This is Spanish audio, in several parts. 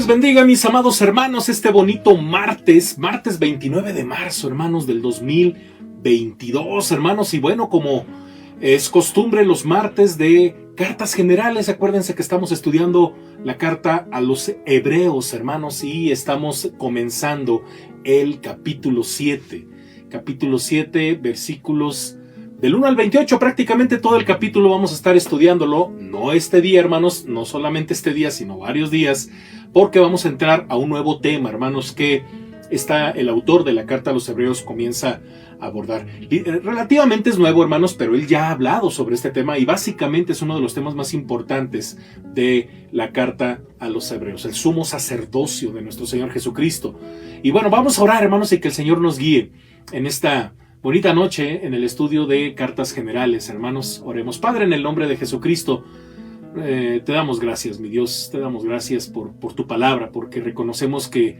les bendiga, mis amados hermanos, este bonito martes 29 de marzo, hermanos, del 2022, hermanos. Y bueno, como es costumbre, los martes de cartas generales, acuérdense que estamos estudiando la carta a los hebreos, hermanos, y estamos comenzando el capítulo 7. Capítulo 7, versículos del 1 al 28, prácticamente todo el capítulo vamos a estar estudiándolo, no este día, hermanos, no solamente este día, sino varios días, porque vamos a entrar a un nuevo tema, hermanos, que el autor de la carta a los hebreos comienza a abordar. Relativamente es nuevo, hermanos, pero él ya ha hablado sobre este tema y básicamente es uno de los temas más importantes de la carta a los hebreos, el sumo sacerdocio de nuestro Señor Jesucristo. Y bueno, vamos a orar, hermanos, y que el Señor nos guíe en esta bonita noche en el estudio de cartas generales, hermanos. Oremos. Padre, en el nombre de Jesucristo, te damos gracias, mi Dios, te damos gracias por tu palabra, porque reconocemos que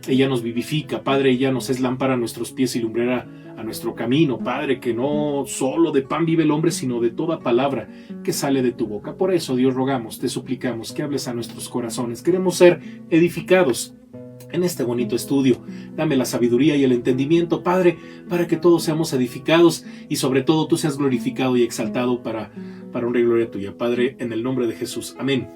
ella nos vivifica, Padre, ella nos es lámpara a nuestros pies y lumbrera a nuestro camino, Padre, que no solo de pan vive el hombre, sino de toda palabra que sale de tu boca. Por eso, Dios, rogamos, te suplicamos que hables a nuestros corazones. Queremos ser edificados en este bonito estudio. Dame la sabiduría y el entendimiento, Padre, para que todos seamos edificados y sobre todo tú seas glorificado y exaltado para honra y gloria tuya, Padre, en el nombre de Jesús. Amén.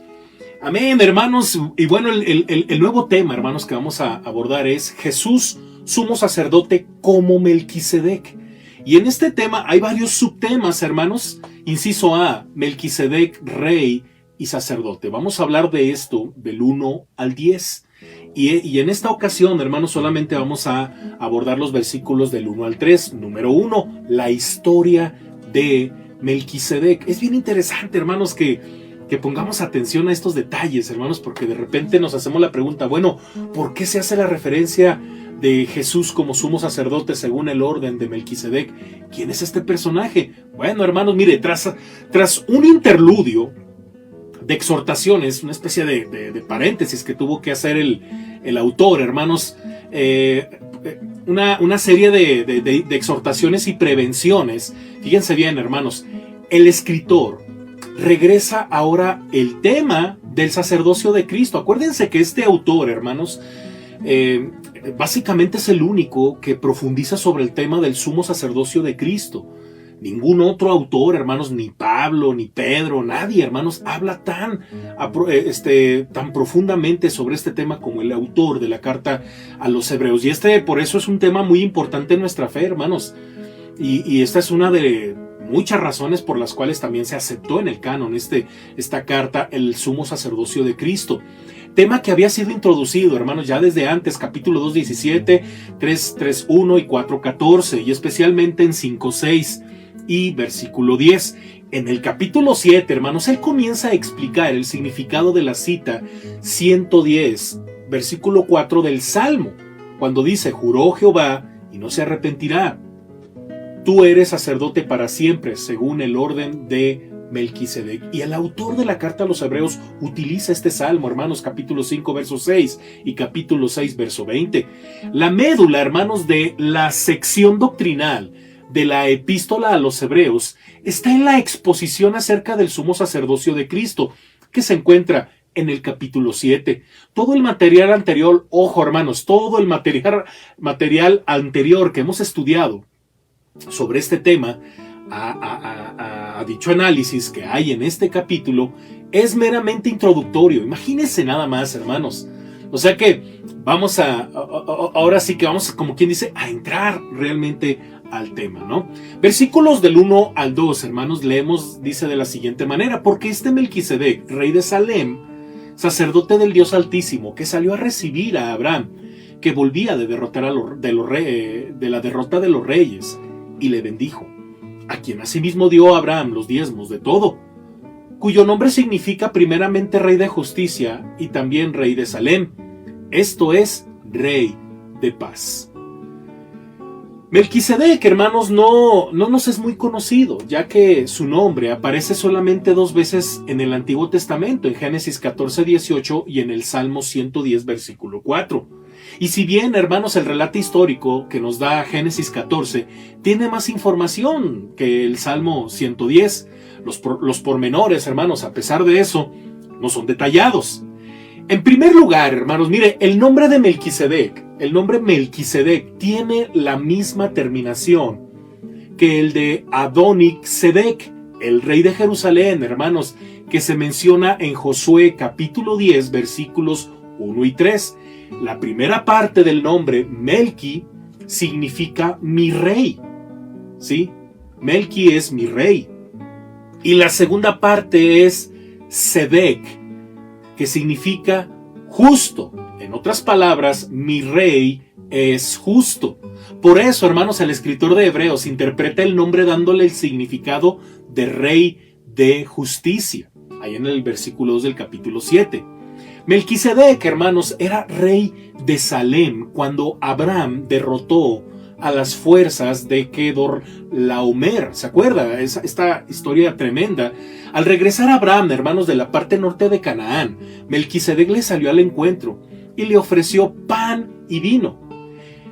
Amén, hermanos. Y bueno, el nuevo tema, hermanos, que vamos a abordar es Jesús, sumo sacerdote como Melquisedec. Y en este tema hay varios subtemas, hermanos. Inciso A, Melquisedec, rey y sacerdote. Vamos a hablar de esto del 1 al 10. Y en esta ocasión, hermanos, solamente vamos a abordar los versículos del 1 al 3. Número 1, la historia de Melquisedec. Es bien interesante, hermanos, que pongamos atención a estos detalles, hermanos, porque de repente nos hacemos la pregunta, bueno, ¿por qué se hace la referencia de Jesús como sumo sacerdote según el orden de Melquisedec? ¿Quién es este personaje? Bueno, hermanos, mire, tras un interludio de exhortaciones, una especie de paréntesis que tuvo que hacer el autor, hermanos, una serie de exhortaciones y prevenciones. Fíjense bien, hermanos, el escritor regresa ahora el tema del sacerdocio de Cristo. Acuérdense que este autor, hermanos, básicamente es el único que profundiza sobre el tema del sumo sacerdocio de Cristo. Ningún otro autor, hermanos, ni Pablo, ni Pedro, nadie, hermanos, habla tan profundamente sobre este tema como el autor de la carta a los hebreos. Y por eso es un tema muy importante en nuestra fe, hermanos. Y esta es una de muchas razones por las cuales también se aceptó en el canon esta carta, el sumo sacerdocio de Cristo. Tema que había sido introducido, hermanos, ya desde antes, capítulo 2:17, 3:1 y 4:14, y especialmente en 5:6 y versículo 10. En el capítulo 7, hermanos, él comienza a explicar el significado de la cita 110, versículo 4 del Salmo, cuando dice, juró Jehová y no se arrepentirá. Tú eres sacerdote para siempre, según el orden de Melquisedec. Y el autor de la carta a los hebreos utiliza este salmo, hermanos, capítulo 5, verso 6 y capítulo 6, verso 20. La médula, hermanos, de la sección doctrinal de la epístola a los hebreos está en la exposición acerca del sumo sacerdocio de Cristo, que se encuentra en el capítulo 7. Todo el material anterior, ojo, hermanos, todo el material anterior que hemos estudiado sobre este tema, a dicho análisis que hay en este capítulo, es meramente introductorio. Imagínense nada más, hermanos. O sea que vamos ahora sí que vamos, como quien dice, a entrar realmente al tema, ¿no? Versículos del 1 al 2, hermanos, leemos, dice de la siguiente manera, porque este Melquisedec, rey de Salem, sacerdote del Dios Altísimo, que salió a recibir a Abraham, que volvía de la derrota de los reyes, y le bendijo, a quien asimismo dio a Abraham los diezmos de todo, cuyo nombre significa primeramente rey de justicia y también rey de Salem, esto es, rey de paz. Melquisedec, hermanos, no nos es muy conocido, ya que su nombre aparece solamente 2 veces en el Antiguo Testamento, en Génesis 14:18 y en el Salmo 110, versículo 4. Y si bien, hermanos, el relato histórico que nos da Génesis 14 tiene más información que el Salmo 110, los pormenores, hermanos, a pesar de eso, no son detallados. En primer lugar, hermanos, mire, el nombre de Melquisedec, el nombre Melquisedec tiene la misma terminación que el de Adonic-Sedec, el rey de Jerusalén, hermanos, que se menciona en Josué capítulo 10, versículos 1 y 3. La primera parte del nombre Melqui significa mi rey, ¿sí? Melqui es mi rey. Y la segunda parte es Sedec, que significa justo. En otras palabras, mi rey es justo. Por eso, hermanos, el escritor de Hebreos interpreta el nombre dándole el significado de rey de justicia, ahí en el versículo 2 del capítulo 7. Melquisedec, hermanos, era rey de Salem cuando Abraham derrotó a las fuerzas de Kedorlaomer. ¿Se acuerda? Esta historia tremenda. Al regresar Abraham, hermanos, de la parte norte de Canaán, Melquisedec le salió al encuentro y le ofreció pan y vino.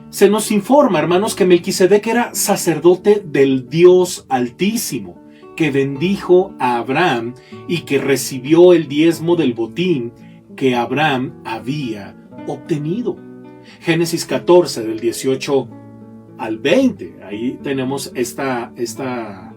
Se nos informa, hermanos, que Melquisedec era sacerdote del Dios Altísimo, que bendijo a Abraham y que recibió el diezmo del botín que Abraham había obtenido. Génesis 14, del 18 al 20. Ahí tenemos esta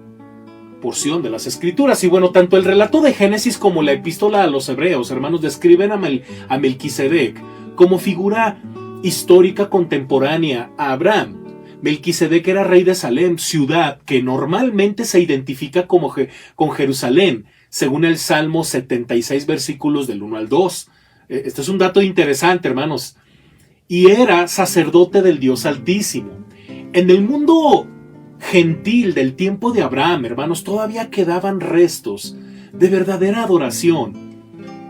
porción de las Escrituras. Y bueno, tanto el relato de Génesis como la epístola a los Hebreos, hermanos, describen a Melquisedec como figura histórica contemporánea a Abraham. Melquisedec era rey de Salem, ciudad que normalmente se identifica con Jerusalén, según el Salmo 76, versículos del 1 al 2. Este es un dato interesante, hermanos. Y era sacerdote del Dios Altísimo. En el mundo gentil del tiempo de Abraham, hermanos, todavía quedaban restos de verdadera adoración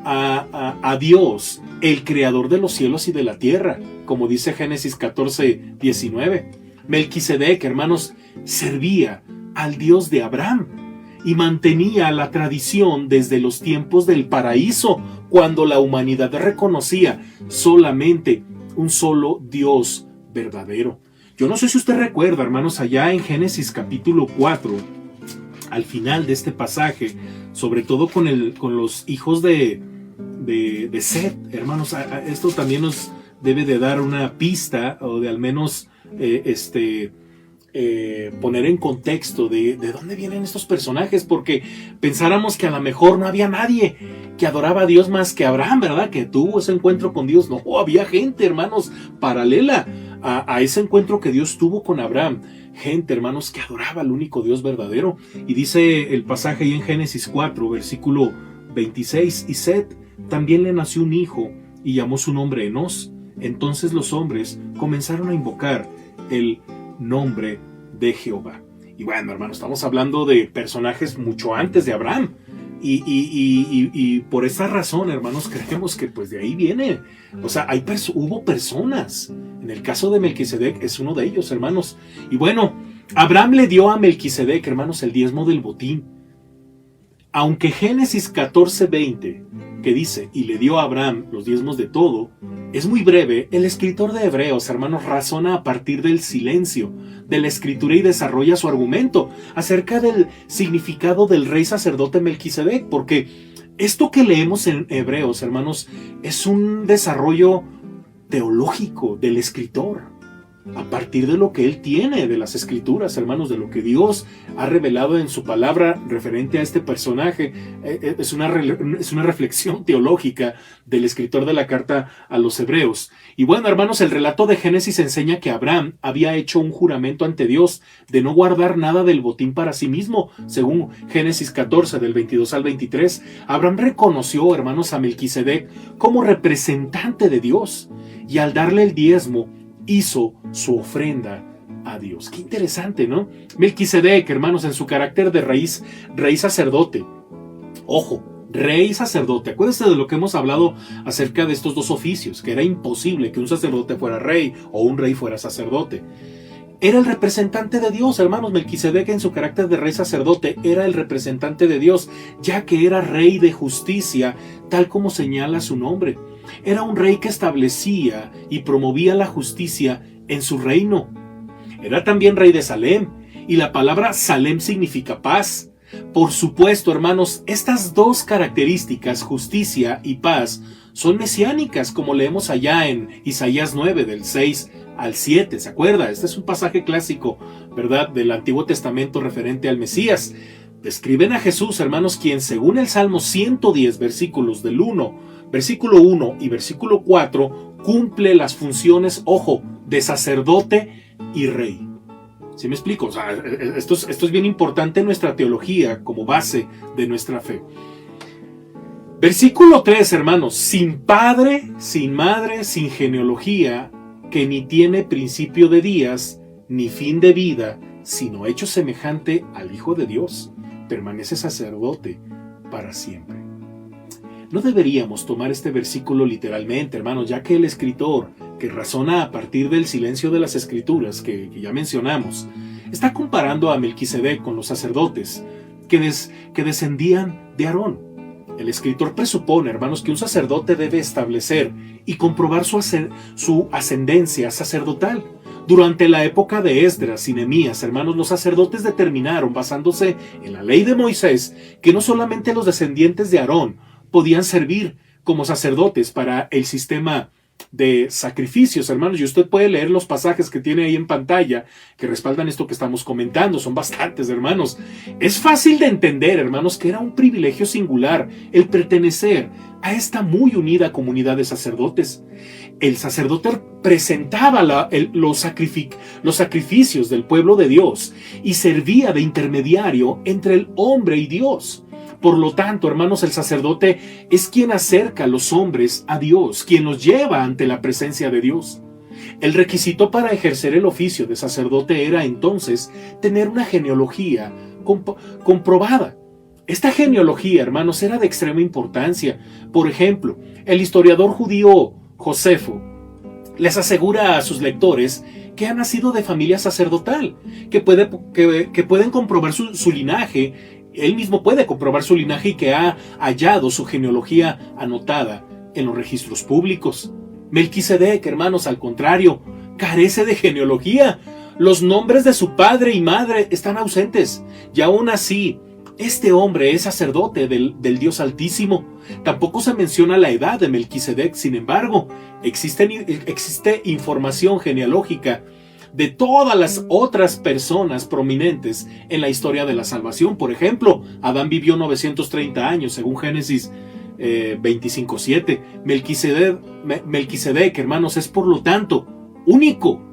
a Dios, el creador de los cielos y de la tierra, como dice Génesis 14, 19. Melquisedec, hermanos, servía al Dios de Abraham y mantenía la tradición desde los tiempos del paraíso, cuando la humanidad reconocía solamente un solo Dios verdadero. Yo no sé si usted recuerda, hermanos, allá en Génesis capítulo 4, al final de este pasaje, sobre todo con los hijos de Set, hermanos, esto también nos debe de dar una pista, o de al menos poner en contexto de dónde vienen estos personajes, porque pensáramos que a lo mejor no había nadie que adoraba a Dios más que Abraham, ¿verdad? Que tuvo ese encuentro con Dios. No, había gente, hermanos, paralela a ese encuentro que Dios tuvo con Abraham. Gente, hermanos, que adoraba al único Dios verdadero. Y dice el pasaje ahí en Génesis 4, versículo 26, y Set también le nació un hijo y llamó su nombre Enos. Entonces los hombres comenzaron a invocar el nombre de Jehová. Y bueno, hermanos, estamos hablando de personajes mucho antes de Abraham. Y por esa razón, hermanos, creemos que pues de ahí viene. O sea, hubo personas. En el caso de Melquisedec es uno de ellos, hermanos. Y bueno, Abraham le dio a Melquisedec, hermanos, el diezmo del botín. Aunque Génesis 14:20, que dice, y le dio a Abraham los diezmos de todo, es muy breve, el escritor de Hebreos, hermanos, razona a partir del silencio de la escritura y desarrolla su argumento acerca del significado del rey sacerdote Melquisedec, porque esto que leemos en Hebreos, hermanos, es un desarrollo teológico del escritor, a partir de lo que él tiene de las Escrituras, hermanos, de lo que Dios ha revelado en su palabra referente a este personaje. Es una reflexión teológica del escritor de la carta a los Hebreos. Y bueno, hermanos, el relato de Génesis enseña que Abraham había hecho un juramento ante Dios de no guardar nada del botín para sí mismo. Según Génesis 14, del 22 al 23, Abraham reconoció, hermanos, a Melquisedec como representante de Dios, y al darle el diezmo, hizo su ofrenda a Dios. Qué interesante, ¿no? Melquisedec, hermanos, en su carácter de rey sacerdote. Ojo, rey sacerdote. Acuérdense de lo que hemos hablado acerca de estos dos oficios, que era imposible que un sacerdote fuera rey o un rey fuera sacerdote. Era el representante de Dios, hermanos. Melquisedec, en su carácter de rey sacerdote, era el representante de Dios, ya que era rey de justicia, tal como señala su nombre. Era un rey que establecía y promovía la justicia en su reino. Era también rey de Salem, y la palabra Salem significa paz. Por supuesto, hermanos, estas dos características, justicia y paz, son mesiánicas, como leemos allá en Isaías 9, del 6 al 7, ¿se acuerda? Este es un pasaje clásico, ¿verdad?, del Antiguo Testamento referente al Mesías. Describen a Jesús, hermanos, quien según el Salmo 110, versículo 1 y versículo 4, cumple las funciones, ojo, de sacerdote y rey. ¿Sí me explico? O sea, esto es bien importante en nuestra teología como base de nuestra fe. Versículo 3, hermanos, sin padre, sin madre, sin genealogía, que ni tiene principio de días, ni fin de vida, sino hecho semejante al Hijo de Dios, permanece sacerdote para siempre. No deberíamos tomar este versículo literalmente, hermanos, ya que el escritor, que razona a partir del silencio de las Escrituras que ya mencionamos, está comparando a Melquisedec con los sacerdotes que descendían de Aarón. El escritor presupone, hermanos, que un sacerdote debe establecer y comprobar su ascendencia sacerdotal. Durante la época de Esdras y Nehemías, hermanos, los sacerdotes determinaron, basándose en la ley de Moisés, que no solamente los descendientes de Aarón podían servir como sacerdotes para el sistema de sacrificios, hermanos, y usted puede leer los pasajes que tiene ahí en pantalla que respaldan esto que estamos comentando. Son bastantes, hermanos. Es fácil de entender, hermanos, que era un privilegio singular el pertenecer a esta muy unida comunidad de sacerdotes. El sacerdote presentaba los sacrificios del pueblo de Dios y servía de intermediario entre el hombre y Dios. Por lo tanto, hermanos, el sacerdote es quien acerca a los hombres a Dios, quien los lleva ante la presencia de Dios. El requisito para ejercer el oficio de sacerdote era entonces tener una genealogía comprobada. Esta genealogía, hermanos, era de extrema importancia. Por ejemplo, el historiador judío Josefo les asegura a sus lectores que ha nacido de familia sacerdotal, que pueden comprobar su linaje. Él mismo puede comprobar su linaje y que ha hallado su genealogía anotada en los registros públicos. Melquisedec, hermanos, al contrario, carece de genealogía. Los nombres de su padre y madre están ausentes. Y aún así, este hombre es sacerdote del Dios Altísimo. Tampoco se menciona la edad de Melquisedec. Sin embargo, existe información genealógica de todas las otras personas prominentes en la historia de la salvación. Por ejemplo, Adán vivió 930 años, según Génesis 25:7. Melquisedec, hermanos, es por lo tanto único.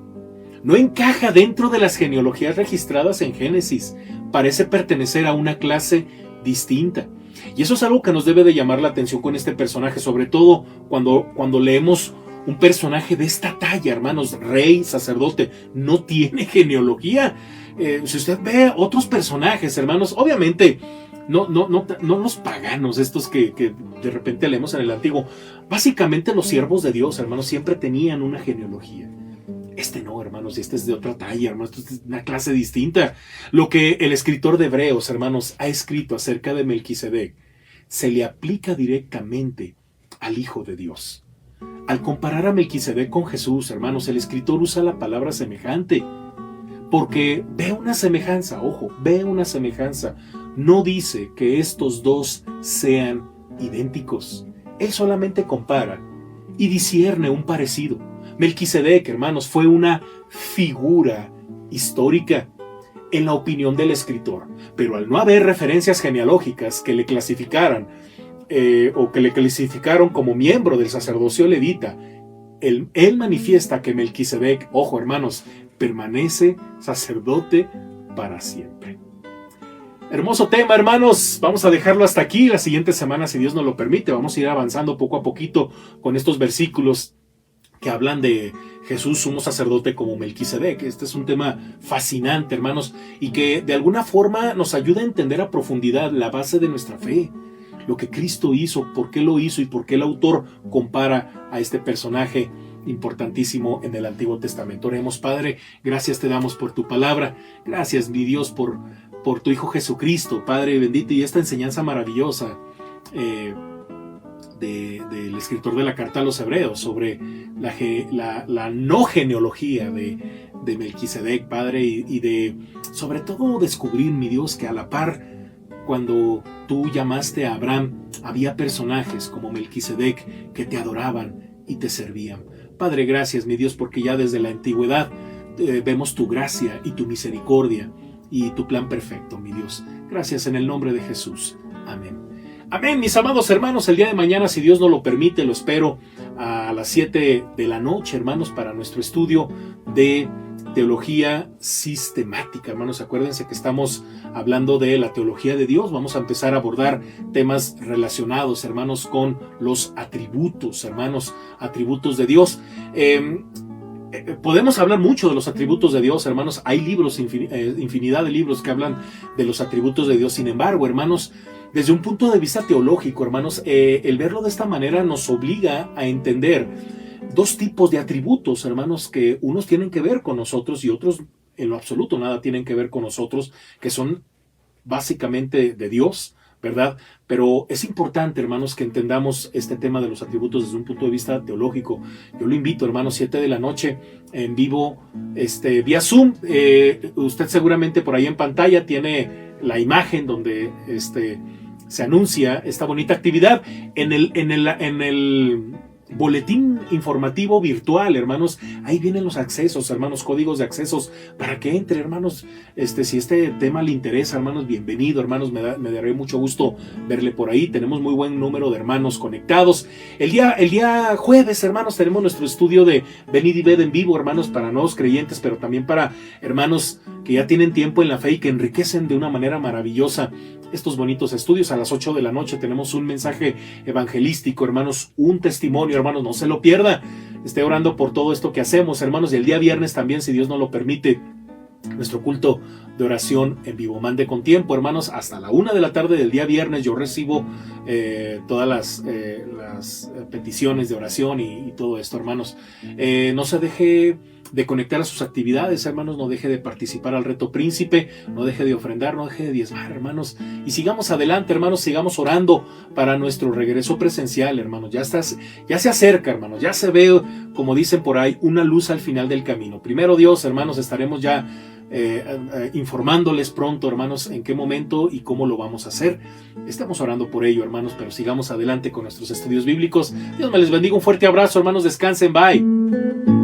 No encaja dentro de las genealogías registradas en Génesis. Parece pertenecer a una clase distinta. Y eso es algo que nos debe de llamar la atención con este personaje, sobre todo cuando leemos un personaje de esta talla, hermanos, rey, sacerdote, no tiene genealogía. Si usted ve otros personajes, hermanos, obviamente no los paganos, estos que de repente leemos en el Antiguo. Básicamente los siervos de Dios, hermanos, siempre tenían una genealogía. Este no, hermanos, y este es de otra talla, hermanos, esto es una clase distinta. Lo que el escritor de Hebreos, hermanos, ha escrito acerca de Melquisedec se le aplica directamente al Hijo de Dios. Al comparar a Melquisedec con Jesús, hermanos, el escritor usa la palabra semejante, porque ve una semejanza, ojo, ve una semejanza. No dice que estos dos sean idénticos. Él solamente compara y discierne un parecido. Melquisedec, hermanos, fue una figura histórica en la opinión del escritor, pero al no haber referencias genealógicas que le clasificaran o que le clasificaron como miembro del sacerdocio levita, él manifiesta que Melquisedec, ojo, hermanos, permanece sacerdote para siempre. Hermoso tema, hermanos. Vamos a dejarlo hasta aquí. La siguiente semana, si Dios nos lo permite, vamos a ir avanzando poco a poquito con estos versículos que hablan de Jesús, sumo sacerdote como Melquisedec. Este es un tema fascinante, hermanos, y que de alguna forma nos ayuda a entender a profundidad la base de nuestra fe, lo que Cristo hizo, por qué lo hizo y por qué el autor compara a este personaje importantísimo en el Antiguo Testamento. Oremos. Padre, gracias te damos por tu palabra. Gracias, mi Dios, por tu Hijo Jesucristo, Padre bendito, y esta enseñanza maravillosa del escritor de la carta a los Hebreos sobre la no genealogía de Melquisedec, Padre, y de sobre todo descubrir, mi Dios, que a la par cuando tú llamaste a Abraham, había personajes como Melquisedec que te adoraban y te servían. Padre, gracias, mi Dios, porque ya desde la antigüedad vemos tu gracia y tu misericordia y tu plan perfecto, mi Dios. Gracias en el nombre de Jesús. Amén. Amén, mis amados hermanos. El día de mañana, si Dios nos lo permite, lo espero a las 7 de la noche, hermanos, para nuestro estudio de teología sistemática. Hermanos, acuérdense que estamos hablando de la teología de Dios. Vamos a empezar a abordar temas relacionados, hermanos, con los atributos, hermanos, atributos de Dios. Podemos hablar mucho de los atributos de Dios, hermanos. Hay libros, infinidad de libros que hablan de los atributos de Dios. Sin embargo, hermanos, desde un punto de vista teológico, hermanos, el verlo de esta manera nos obliga a entender dos tipos de atributos, hermanos, que unos tienen que ver con nosotros y otros en lo absoluto nada tienen que ver con nosotros, que son básicamente de Dios, ¿verdad? Pero es importante, hermanos, que entendamos este tema de los atributos desde un punto de vista teológico. Yo lo invito, hermanos, 7 de la noche en vivo, vía Zoom. Usted seguramente por ahí en pantalla tiene la imagen donde se anuncia esta bonita actividad. En el boletín informativo virtual, hermanos, ahí vienen los accesos, hermanos, códigos de accesos para que entre, hermanos. Si este tema le interesa, hermanos, bienvenido, hermanos, me daré mucho gusto verle por ahí. Tenemos muy buen número de hermanos conectados. El día jueves, hermanos, tenemos nuestro estudio de Venid y Ved en vivo, hermanos, para nuevos creyentes, pero también para hermanos que ya tienen tiempo en la fe y que enriquecen de una manera maravillosa estos bonitos estudios. A las 8 de la noche tenemos un mensaje evangelístico, hermanos, un testimonio, hermanos, no se lo pierda. Esté orando por todo esto que hacemos, hermanos. Y el día viernes también, si Dios nos lo permite, nuestro culto de oración en vivo. Mande con tiempo, hermanos, hasta la 1 de la tarde del día viernes. Yo recibo todas las peticiones de oración y todo esto, hermanos. No se deje de conectar a sus actividades, hermanos. No deje de participar al reto príncipe, no deje de ofrendar, no deje de diezmar, hermanos, y sigamos adelante, hermanos. Sigamos orando para nuestro regreso presencial, hermanos. Ya se acerca, hermanos, ya se ve, como dicen por ahí, una luz al final del camino. Primero Dios, hermanos, estaremos ya informándoles pronto, hermanos, en qué momento y cómo lo vamos a hacer. Estamos orando por ello, hermanos, pero sigamos adelante con nuestros estudios bíblicos. Dios me les bendiga, un fuerte abrazo, hermanos, descansen, bye.